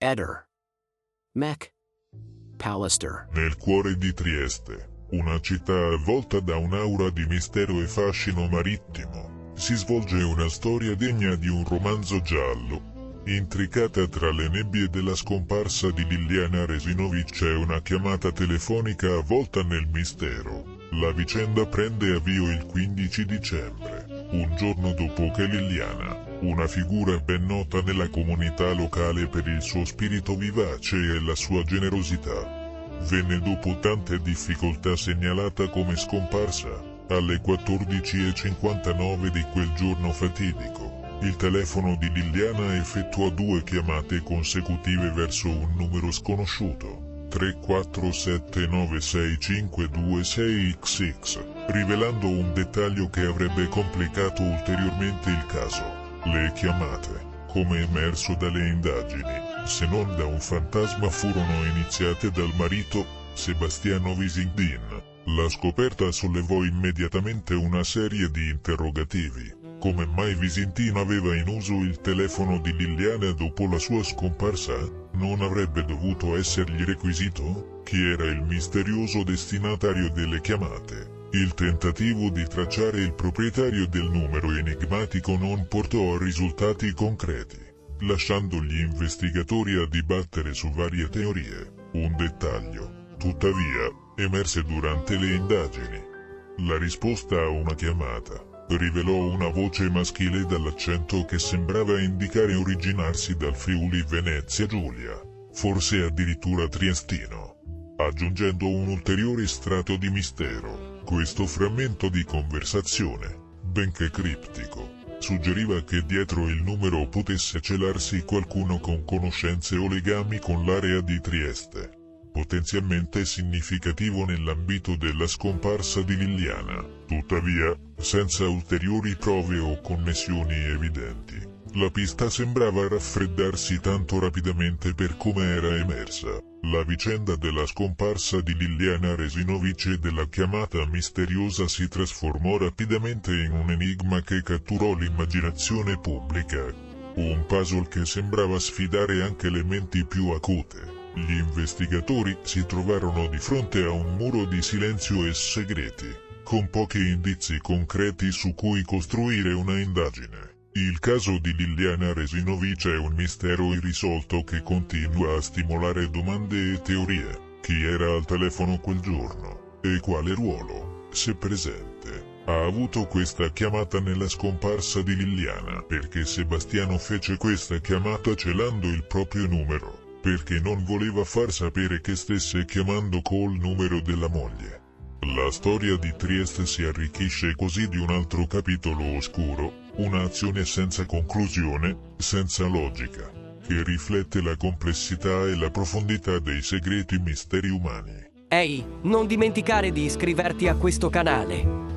Eder. Mac. Pallister. Nel cuore di Trieste, una città avvolta da un'aura di mistero e fascino marittimo, si svolge una storia degna di un romanzo giallo. Intricata tra le nebbie della scomparsa di Liliana Resinovic e una chiamata telefonica avvolta nel mistero, la vicenda prende avvio il 15 dicembre, un giorno dopo che Liliana, una figura ben nota nella comunità locale per il suo spirito vivace e la sua generosità, venne dopo tante difficoltà segnalata come scomparsa. Alle 14:59 di quel giorno fatidico, il telefono di Liliana effettuò 2 chiamate consecutive verso un numero sconosciuto, 347965226XX, rivelando un dettaglio che avrebbe complicato ulteriormente il caso. Le chiamate, come emerso dalle indagini, se non da un fantasma, furono iniziate dal marito, Sebastiano Visindin. La scoperta sollevò immediatamente una serie di interrogativi. Come mai Visindin aveva in uso il telefono di Liliana dopo la sua scomparsa? Non avrebbe dovuto essergli requisito? Chi era il misterioso destinatario delle chiamate? Il tentativo di tracciare il proprietario del numero enigmatico non portò a risultati concreti, lasciando gli investigatori a dibattere su varie teorie. Un dettaglio, tuttavia, emerse durante le indagini. La risposta a una chiamata rivelò una voce maschile dall'accento che sembrava indicare originarsi dal Friuli Venezia Giulia, forse addirittura triestino, aggiungendo un ulteriore strato di mistero. Questo frammento di conversazione, benché criptico, suggeriva che dietro il numero potesse celarsi qualcuno con conoscenze o legami con l'area di Trieste, potenzialmente significativo nell'ambito della scomparsa di Liliana. Tuttavia, senza ulteriori prove o connessioni evidenti, la pista sembrava raffreddarsi tanto rapidamente per come era emersa. La vicenda della scomparsa di Liliana Resinovic e della chiamata misteriosa si trasformò rapidamente in un enigma che catturò l'immaginazione pubblica. Un puzzle che sembrava sfidare anche le menti più acute. Gli investigatori si trovarono di fronte a un muro di silenzio e segreti, con pochi indizi concreti su cui costruire una indagine. Il caso di Liliana Resinovic è un mistero irrisolto che continua a stimolare domande e teorie. Chi era al telefono quel giorno? E quale ruolo, se presente, ha avuto questa chiamata nella scomparsa di Liliana? Perché Sebastiano fece questa chiamata celando il proprio numero? Perché non voleva far sapere che stesse chiamando col numero della moglie? La storia di Trieste si arricchisce così di un altro capitolo oscuro, un'azione senza conclusione, senza logica, che riflette la complessità e la profondità dei segreti misteri umani. Ehi, non dimenticare di iscriverti a questo canale.